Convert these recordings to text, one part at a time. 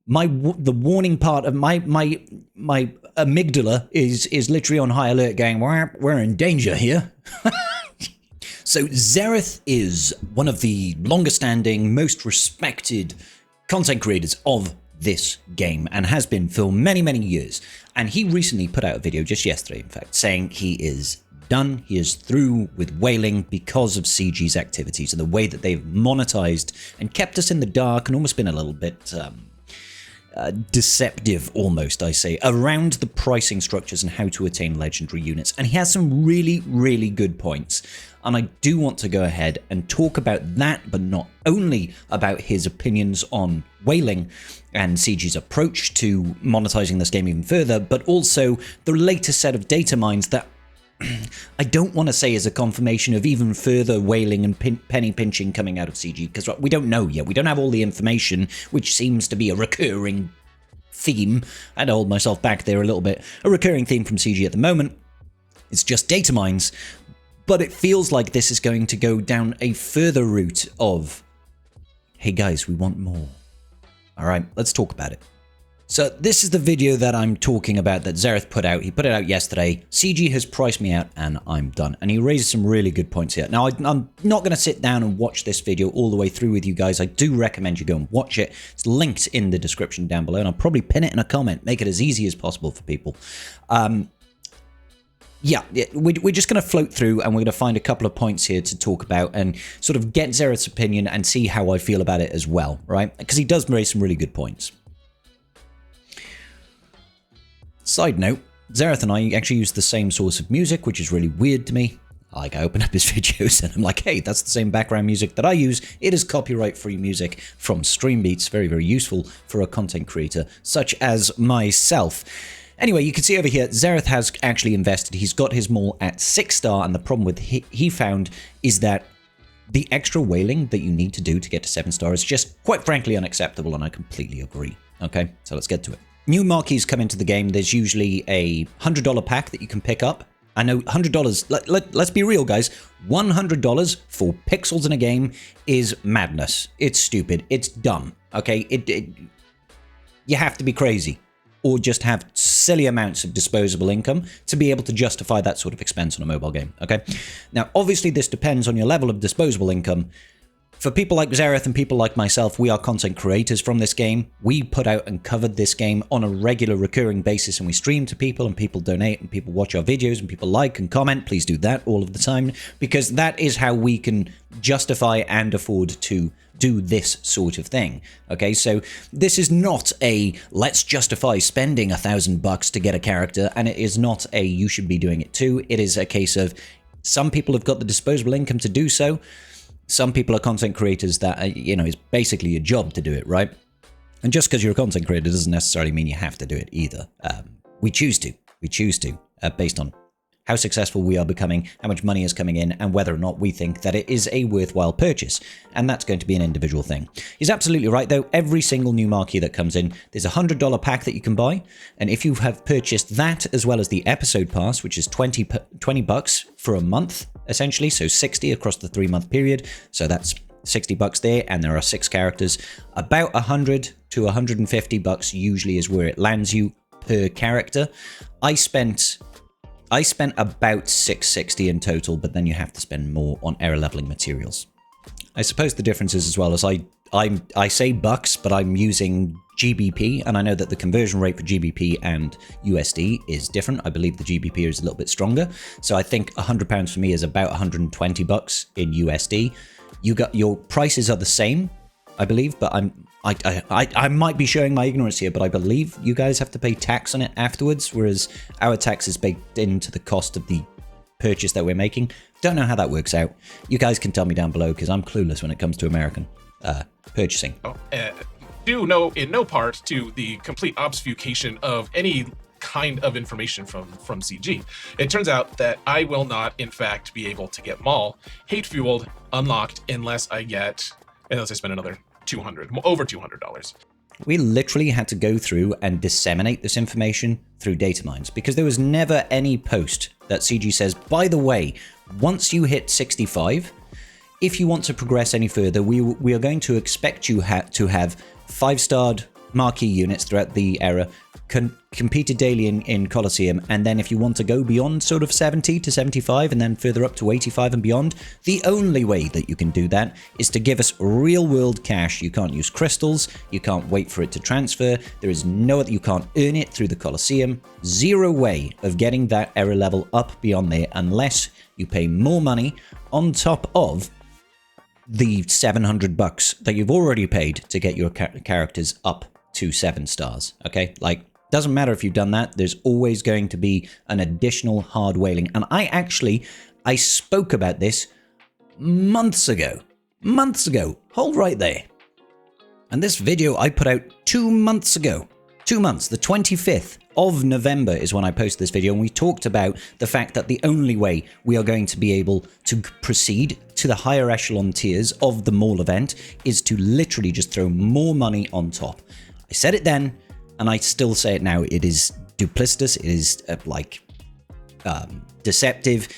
the warning part of my amygdala is literally on high alert, going, we're in danger here. So Zerith is one of the longest standing, most respected content creators of this game, and has been for many, many years. And he recently put out a video, just yesterday in fact, saying he is done, he is through with whaling because of CG's activities and the way that they've monetized and kept us in the dark and almost been a little bit deceptive, almost, I say, around the pricing structures and how to attain legendary units. And he has some really, really good points. And I do want to go ahead and talk about that, but not only about his opinions on whaling and CG's approach to monetizing this game even further, but also the latest set of data mines that I don't want to say is a confirmation of even further whaling and penny pinching coming out of CG, because we don't know yet. We don't have all the information, which seems to be a recurring theme. I'd hold myself back there a little bit. A recurring theme from CG at the moment. It's just data mines. But it feels like this is going to go down a further route of, hey guys, we want more. All right, let's talk about it. So this is the video that I'm talking about that Xaereth put out. He put it out yesterday. CG has priced me out and I'm done. And he raises some really good points here. Now, I'm not going to sit down and watch this video all the way through with you guys. I do recommend you go and watch it. It's linked in the description down below, and I'll probably pin it in a comment, make it as easy as possible for people. Yeah, we're just going to float through and we're going to find a couple of points here to talk about and sort of get Xaereth's opinion and see how I feel about it as well, right? Because he does raise some really good points. Side note, Zerith and I actually use the same source of music, which is really weird to me. Like, I open up his videos and I'm like, hey, that's the same background music that I use. It is copyright-free music from Streambeats. Very, very useful for a content creator such as myself. Anyway, you can see over here, Xaereth has actually invested. He's got his mall at 6-star, and the problem with he found is that the extra whaling that you need to do to get to 7-star is just, quite frankly, unacceptable, and I completely agree. Okay, so let's get to it. New marquees come into the game. There's usually a $100 pack that you can pick up. I know $100, let's be real, guys. $100 for pixels in a game is madness. It's stupid. It's dumb. Okay, you have to be crazy or just have silly amounts of disposable income to be able to justify that sort of expense on a mobile game. Okay, now obviously this depends on your level of disposable income. For people like Xaereth and people like myself, we are content creators from this game. We put out and covered this game on a regular, recurring basis, and we stream to people, and people donate, and people watch our videos, and people like and comment. Please do that all of the time, because that is how we can justify and afford to do this sort of thing. Okay, so this is not a let's justify spending $1,000 to get a character, and it is not a you should be doing it too. It is a case of some people have got the disposable income to do so. Some people are content creators that, you know, it's basically a job to do it, right? And just because you're a content creator doesn't necessarily mean you have to do it either. We choose to, based on how successful we are becoming, how much money is coming in, and whether or not we think that it is a worthwhile purchase. And that's going to be an individual thing. He's absolutely right, though. Every single new marquee that comes in, there's a $100 pack that you can buy. And if you have purchased that, as well as the episode pass, which is $20 for a month, essentially, so 60 across the 3-month period. So that's $60 there, and there are 6 characters. About $100 to $150 usually is where it lands you per character. I spent about $660 in total, but then you have to spend more on error leveling materials. I suppose the difference is, as well as I say bucks, but I'm using GBP, and I know that the conversion rate for GBP and USD is different. I believe the GBP is a little bit stronger, so I think £100 for me is about $120 in USD. Your prices are the same, I believe, but I might be showing my ignorance here, but I believe you guys have to pay tax on it afterwards, whereas our tax is baked into the cost of the purchase that we're making. Don't know how that works out. You guys can tell me down below, because I'm clueless when it comes to American purchasing. Due in no part to the complete obfuscation of any kind of information from CG. It turns out that I will not, in fact, be able to get Maul hate-fueled unlocked unless I spend another over $200. We literally had to go through and disseminate this information through data mines, because there was never any post that CG says, by the way, once you hit 65, if you want to progress any further, we are going to expect you to have 5-starred marquee units throughout the era, competed daily in Colosseum, and then if you want to go beyond sort of 70 to 75 and then further up to 85 and beyond, the only way that you can do that is to give us real world cash. You can't use crystals, you can't wait for it to transfer, there is no, you can't earn it through the Colosseum. Zero way of getting that era level up beyond there unless you pay more money on top of the $700 that you've already paid to get your characters up to 7 stars. Okay, like, doesn't matter if you've done that, there's always going to be an additional hard whaling. And I spoke about this months ago, hold right there. And this video I put out 2 months ago, 2 months, the 25th of November is when I posted this video, and we talked about the fact that the only way we are going to be able to proceed to the higher echelon tiers of the Maul event is to literally just throw more money on top. I said it then, and I still say it now. It is duplicitous, it is deceptive,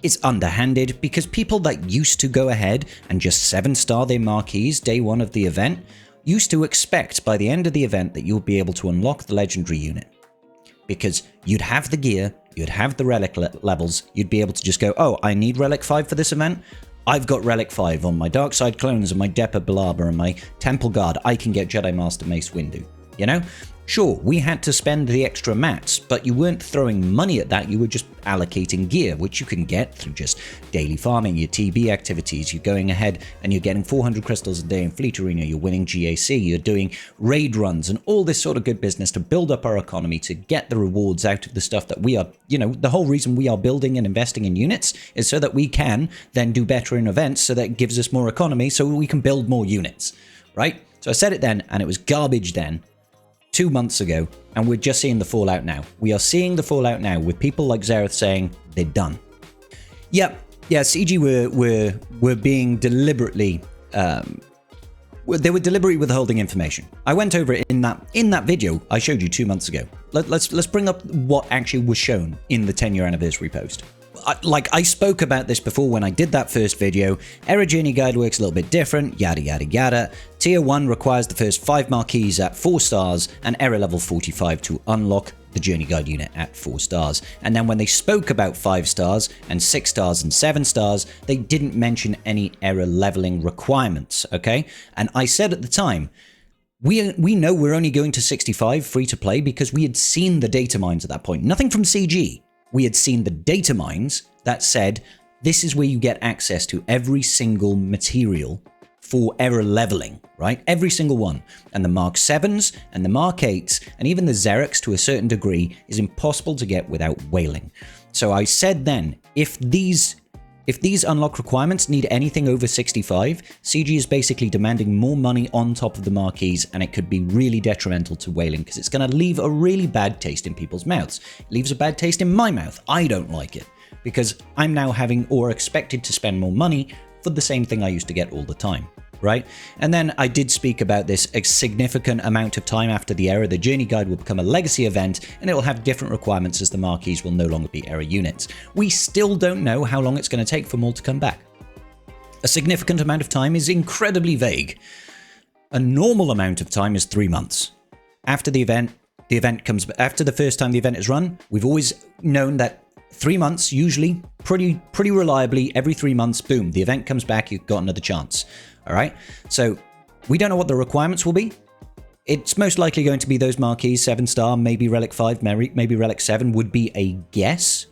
it's underhanded, because people that used to go ahead and just 7-star their marquees day one of the event used to expect by the end of the event that you'll be able to unlock the legendary unit. Because you'd have the gear, you'd have the relic levels, you'd be able to just go, oh, I need relic 5 for this event? I've got relic 5 on my Dark Side clones and my Depa Balaba and my Temple Guard. I can get Jedi Master Mace Windu, you know? Sure, we had to spend the extra mats, but you weren't throwing money at that, you were just allocating gear, which you can get through just daily farming, your TB activities, you're going ahead and you're getting 400 crystals a day in Fleet Arena, you're winning GAC, you're doing raid runs and all this sort of good business to build up our economy, to get the rewards out of the stuff that we are, you know, the whole reason we are building and investing in units is so that we can then do better in events, so that it gives us more economy, so we can build more units, right? So I said it then, and it was garbage then. 2 months ago, and we're just seeing the fallout now. We are seeing the fallout now with people like Xaereth saying they're done. Yep, yeah, CG were being deliberately, they were deliberately withholding information. I went over it in that video I showed you 2 months ago. Let's bring up what actually was shown in the 10-year anniversary post. I spoke about this before when I did that first video. Era Journey Guide works a little bit different, yada yada yada. Tier 1 requires the first 5 marquees at 4 stars and era level 45 to unlock the Journey Guide unit at 4 stars. And then when they spoke about 5 stars and 6 stars and 7 stars, they didn't mention any era leveling requirements, okay? And I said at the time, we know we're only going to 65 free to play because we had seen the data mines at that point. Nothing from CG. We had seen the data mines that said, this is where you get access to every single material for era leveling, right? Every single one. And the Mark 7s and the Mark 8s and even the Xereths to a certain degree is impossible to get without whaling. So I said then, if these unlock requirements need anything over 65, CG is basically demanding more money on top of the marquees, and it could be really detrimental to whaling because it's going to leave a really bad taste in people's mouths. It leaves a bad taste in my mouth. I don't like it because I'm now having or expected to spend more money for the same thing I used to get all the time, right? And then I did speak about this a significant amount of time after the era. The Journey Guide will become a legacy event and it will have different requirements as the marquees will no longer be era units. We still don't know how long it's going to take for Maul to come back. A significant amount of time is incredibly vague. A normal amount of time is 3 months. After the event comes, after the first time the event is run, we've always known that 3 months, usually, pretty reliably, every 3 months, boom, the event comes back, you've got another chance. All right, so we don't know what the requirements will be. It's most likely going to be those marquees, 7-star, maybe Relic 5, maybe Relic 7 would be a guess.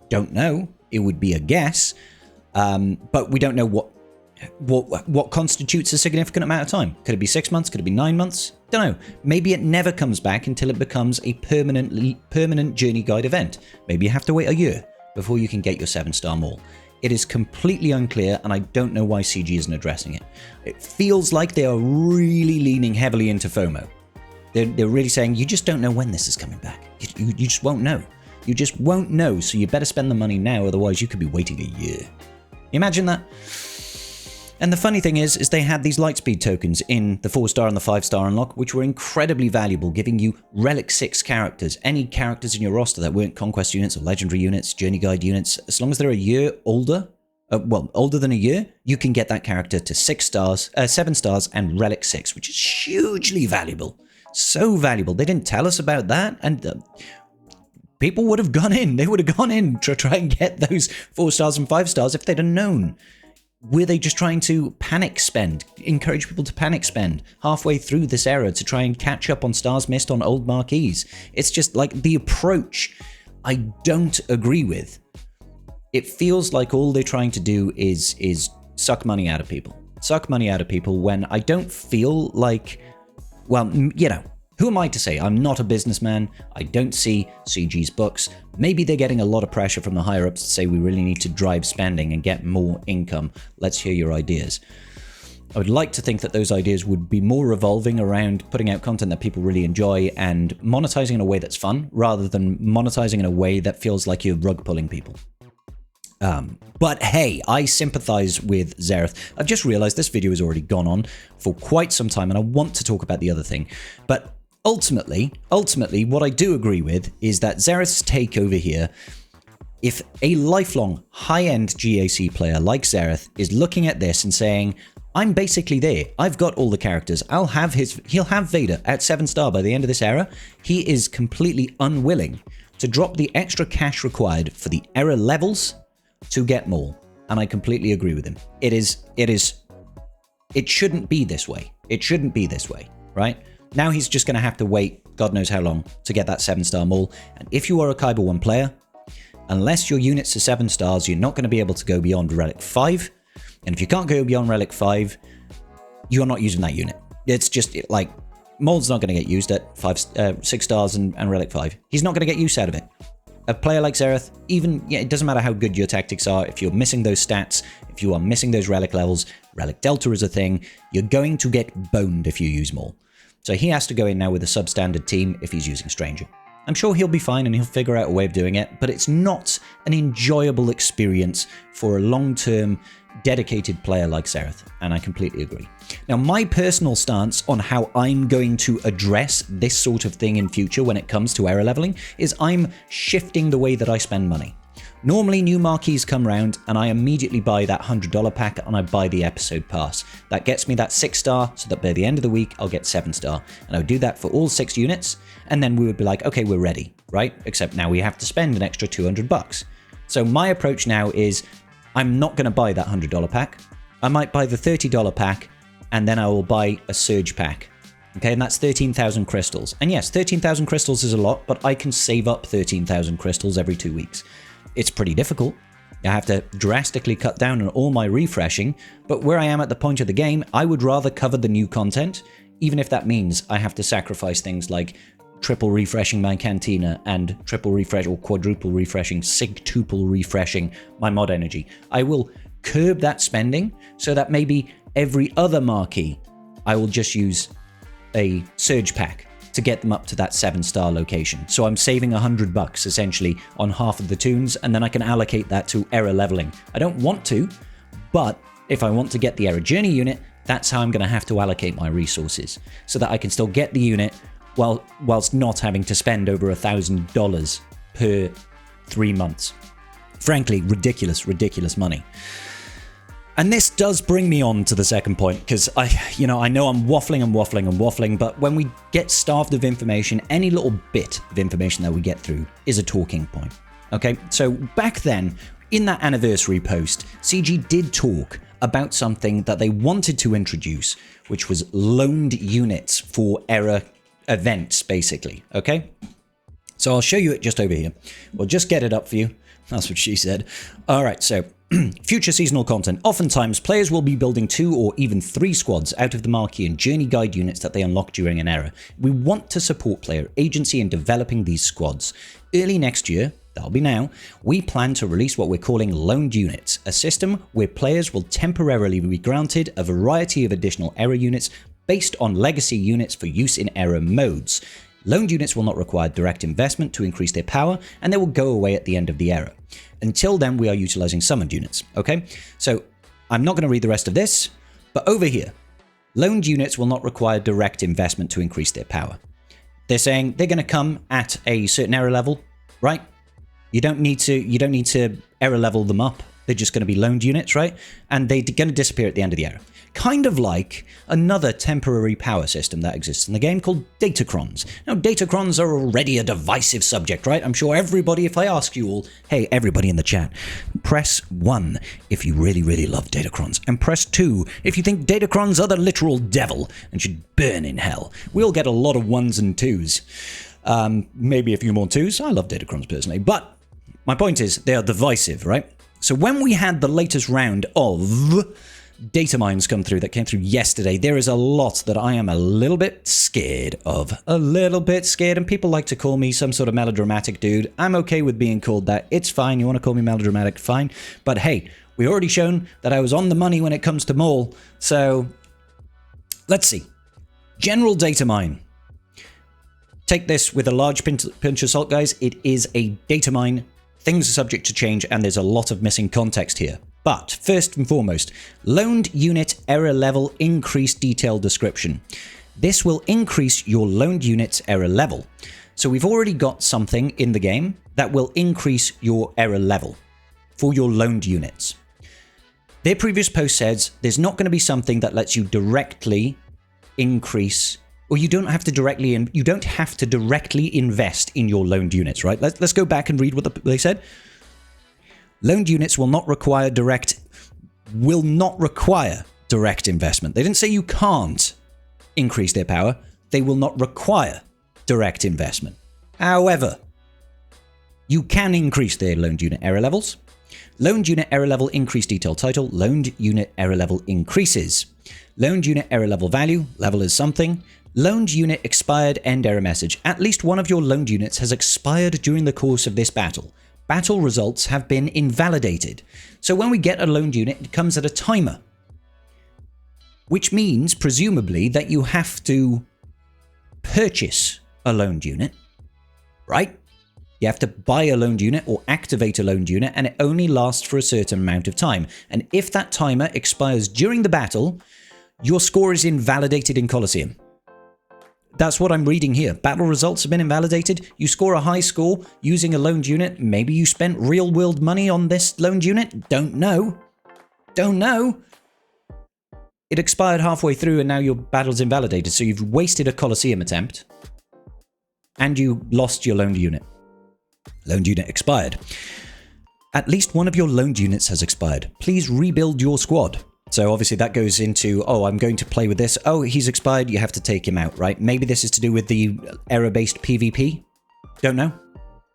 Don't know. It would be a guess. But we don't know what constitutes a significant amount of time. Could it be 6 months? Could it be 9 months? Don't know. Maybe it never comes back until it becomes a permanent Journey Guide event. Maybe you have to wait a year before you can get your 7-star Maul. It is completely unclear, and I don't know why CG isn't addressing it. It feels like they are really leaning heavily into FOMO. They're really saying, you just don't know when this is coming back. You just won't know. You just won't know, so you better spend the money now, otherwise you could be waiting a year. Imagine that. And the funny thing is they had these Lightspeed tokens in the 4-star and the 5-star unlock, which were incredibly valuable, giving you Relic 6 characters. Any characters in your roster that weren't Conquest units or Legendary units, Journey Guide units, as long as they're a year older, older than a year, you can get that character to 6 stars, 7 stars and Relic 6, which is hugely valuable. So valuable. They didn't tell us about that, and people would have gone in. They would have gone in to try and get those 4 stars and 5 stars if they'd have known. Were they just trying to panic spend, encourage people to panic spend halfway through this era to try and catch up on stars missed on old marquees? It's just like the approach I don't agree with. It feels like all they're trying to do is suck money out of people. Suck money out of people when I don't feel like, well, you know, who am I to say? I'm not a businessman. I don't see CG's books. Maybe they're getting a lot of pressure from the higher ups to say we really need to drive spending and get more income. Let's hear your ideas. I would like to think that those ideas would be more revolving around putting out content that people really enjoy and monetizing in a way that's fun, rather than monetizing in a way that feels like you're rug pulling people. But hey, I sympathize with Xaereth. I've just realized this video has already gone on for quite some time and I want to talk about the other thing. But ultimately, what I do agree with is that Xaereth's take over here, if a lifelong high-end GAC player like Xaereth is looking at this and saying, I'm basically there, I've got all the characters, he'll have Vader at 7-star by the end of this era, he is completely unwilling to drop the extra cash required for the era levels to get more, and I completely agree with him. It shouldn't be this way. It shouldn't be this way, right? Now he's just going to have to wait God knows how long to get that 7-star maul, and if you are a Kyber 1 player, unless your units are 7 stars, you're not going to be able to go beyond Relic 5, and if you can't go beyond Relic 5, you're not using that unit. It's just like, maul's not going to get used at 6 stars and Relic 5. He's not going to get use out of it. A player like Zerith, it doesn't matter how good your tactics are, if you're missing those stats, if you are missing those relic levels, relic delta is a thing, you're going to get boned if you use more. So he has to go in now with a substandard team if he's using Stranger. I'm sure he'll be fine and he'll figure out a way of doing it, but it's not an enjoyable experience for a long-term dedicated player like Xaereth, and I completely agree. Now, my personal stance on how I'm going to address this sort of thing in future when it comes to era leveling is I'm shifting the way that I spend money. Normally, new marquees come round and I immediately buy that $100 pack and I buy the episode pass. That gets me that 6-star so that by the end of the week, I'll get 7-star. And I would do that for all 6 units, and then we would be like, okay, we're ready, right? Except now we have to spend an extra $200. So my approach now is I'm not going to buy that $100 pack. I might buy the $30 pack, and then I will buy a surge pack. Okay, and that's 13,000 crystals. And yes, 13,000 crystals is a lot, but I can save up 13,000 crystals every 2 weeks. It's pretty difficult. I have to drastically cut down on all my refreshing, but where I am at the point of the game, I would rather cover the new content, even if that means I have to sacrifice things like triple refreshing my cantina and triple refresh or quadruple refreshing, sigtuple refreshing my mod energy. I will curb that spending so that maybe every other marquee I will just use a surge pack to get them up to that 7-star location. So I'm saving $100 essentially on half of the tunes, and then I can allocate that to era leveling. I don't want to, but if I want to get the era journey unit, that's how I'm going to have to allocate my resources so that I can still get the unit whilst not having to spend over $1,000 per 3 months. Frankly, ridiculous money. And this does bring me on to the second point, because I know I'm waffling, but when we get starved of information, any little bit of information that we get through is a talking point. Okay, so back then, in that anniversary post, CG did talk about something that they wanted to introduce, which was loaned units for era events, basically. Okay, so I'll show you it just over here. We'll just get it up for you. That's what she said. All right, so future seasonal content. Oftentimes, players will be building 2 or even 3 squads out of the marquee and journey guide units that they unlock during an era. We want to support player agency in developing these squads. Early next year, that'll be now, we plan to release what we're calling loaned units, a system where players will temporarily be granted a variety of additional era units based on legacy units for use in era modes. Loaned units will not require direct investment to increase their power, and they will go away at the end of the era. Until then, we are utilizing summoned units, okay? So I'm not going to read the rest of this, but over here, loaned units will not require direct investment to increase their power. They're saying they're going to come at a certain era level, right? You don't need to era level them up. They're just going to be loaned units, right? And they're going to disappear at the end of the era. Kind of like another temporary power system that exists in the game called datacrons. Now, datacrons are already a divisive subject, right? I'm sure everybody, if I ask you all, hey, everybody in the chat, press 1 if you really, really love datacrons, and press 2 if you think datacrons are the literal devil and should burn in hell. We'll get a lot of 1s and 2s. Maybe a few more 2s. I love datacrons personally, but my point is they are divisive, right? So when we had the latest round of data mines come through that came through yesterday, there is a lot that I am a little bit scared of. A little bit scared, and people like to call me some sort of melodramatic dude. I'm okay with being called that. It's fine. You want to call me melodramatic? Fine. But hey, we already shown that I was on the money when it comes to Maul. So let's see. General data mine. Take this with a large pinch of salt, guys. It is a data mine. Things are subject to change, and there's a lot of missing context here. But first and foremost, loaned unit error level increase detail description. This will increase your loaned unit's error level. So we've already got something in the game that will increase your error level for your loaned units. Their previous post says there's not going to be something that lets you directly increase, or you don't have to directly invest in your loaned units, right? Let's go back and read what they said. Loaned units will not require direct investment. They didn't say you can't increase their power. They will not require direct investment. However, you can increase their loaned unit error levels. Loaned unit error level increase detail title. Loaned unit error level increases. Loaned unit error level value. Level is something. Loaned unit expired end error message. At least one of your loaned units has expired during the course of this battle. Battle results have been invalidated. So when we get a loaned unit, it comes at a timer. Which means, presumably, that you have to purchase a loaned unit, right? You have to buy a loaned unit or activate a loaned unit, and it only lasts for a certain amount of time. And if that timer expires during the battle, your score is invalidated in Colosseum. That's what I'm reading here. Battle results have been invalidated. You score a high score using a loaned unit. Maybe you spent real-world money on this loaned unit. Don't know. Don't know. It expired halfway through and now your battle's invalidated. So you've wasted a Colosseum attempt. And you lost your loaned unit. Loaned unit expired. At least one of your loaned units has expired. Please rebuild your squad. So obviously that goes into, oh, I'm going to play with this. Oh, he's expired. You have to take him out, right? Maybe this is to do with the error-based PvP. Don't know.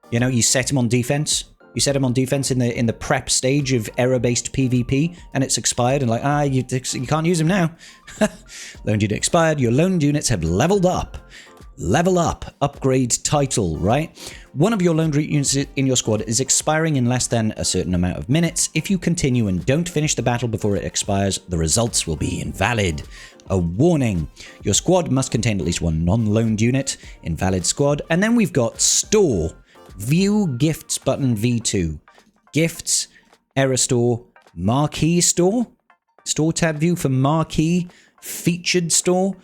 You know, you set him on defense. You set him on defense in the prep stage of error-based PvP, and it's expired, and like, you can't use him now. Loaned unit expired. Your loaned units have leveled up. Level up, upgrade title, right? One of your loaned units in your squad is expiring in less than a certain amount of minutes. If you continue and don't finish the battle before it expires, the results will be invalid. A warning, your squad must contain at least one non-loaned unit, invalid squad. And then we've got store, view gifts button V2, gifts, error store, marquee store, store tab view for marquee, featured store,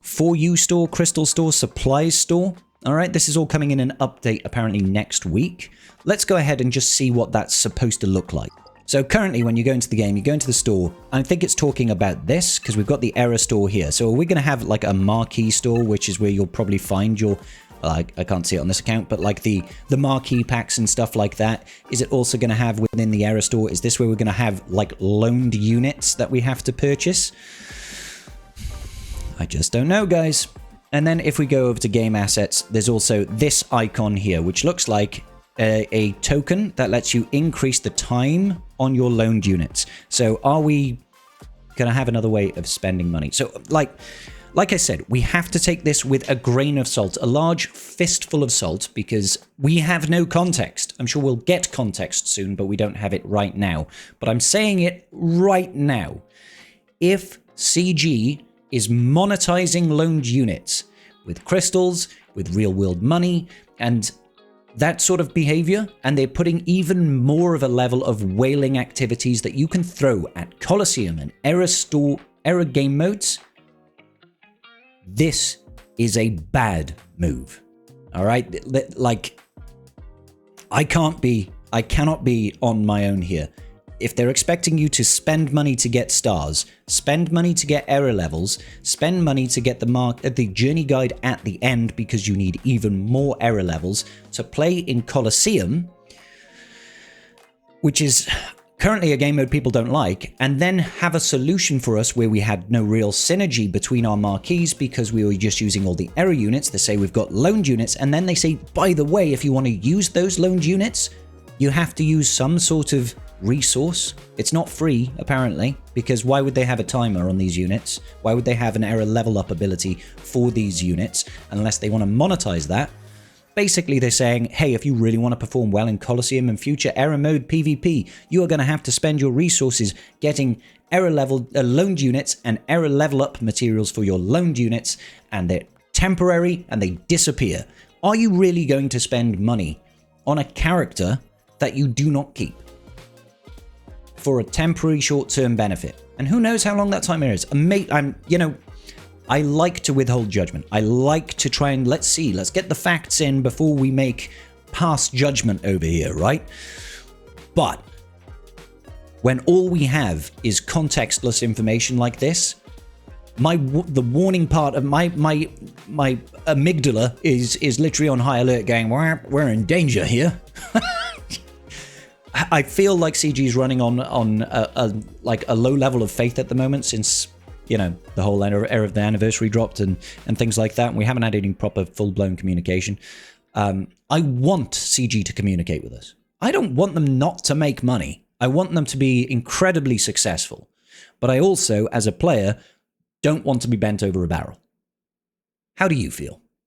For You store, crystal store, supplies store. All right, this is all coming in an update apparently next week. Let's go ahead and just see what that's supposed to look like. So currently when you go into the game, you go into the store. I think it's talking about this because we've got the error store here. So we're going to have like a marquee store, which is where you'll probably find your, I can't see it on this account, but like the marquee packs and stuff like that. Is it also going to have within the error store? Is this where we're going to have like loaned units that we have to purchase? I just don't know, guys. And then if we go over to game assets, there's also this icon here, which looks like a token that lets you increase the time on your loaned units. So are we going to have another way of spending money? So like I said, we have to take this with a grain of salt, a large fistful of salt, because we have no context. I'm sure we'll get context soon, but we don't have it right now. But I'm saying it right now. If CG is monetizing loaned units with crystals, with real-world money, and that sort of behavior, and they're putting even more of a level of whaling activities that you can throw at Colosseum and error game modes, this is a bad move. All right? Like, I cannot be on my own here. if they're expecting you to spend money to get stars, spend money to get error levels, spend money to get the journey guide at the end because you need even more error levels to play in Colosseum, which is currently a game mode people don't like, and then have a solution for us where we had no real synergy between our marquees because we were just using all the error units. They say we've got loaned units, and then they say, by the way, if you want to use those loaned units, you have to use some sort of resource. It's not free, apparently, because why would they have a timer on these units? Why would they have an error level up ability for these units unless they want to monetize that? Basically, they're saying, hey, if you really want to perform well in Colosseum and future error mode PvP, you are going to have to spend your resources getting error level loaned units and error level up materials for your loaned units, and they're temporary and they disappear. Are you really going to spend money on a character that you do not keep for a temporary short-term benefit? And who knows how long that timer is? I like to withhold judgment. I like to try and let's get the facts in before we make past judgment over here, right? But when all we have is contextless information like this, the warning part of my amygdala is literally on high alert, going, we're in danger here. I feel like CG is running on a low level of faith at the moment since, the whole era of the anniversary dropped and things like that. And we haven't had any proper full-blown communication. I want CG to communicate with us. I don't want them not to make money. I want them to be incredibly successful. But I also, as a player, don't want to be bent over a barrel. How do you feel?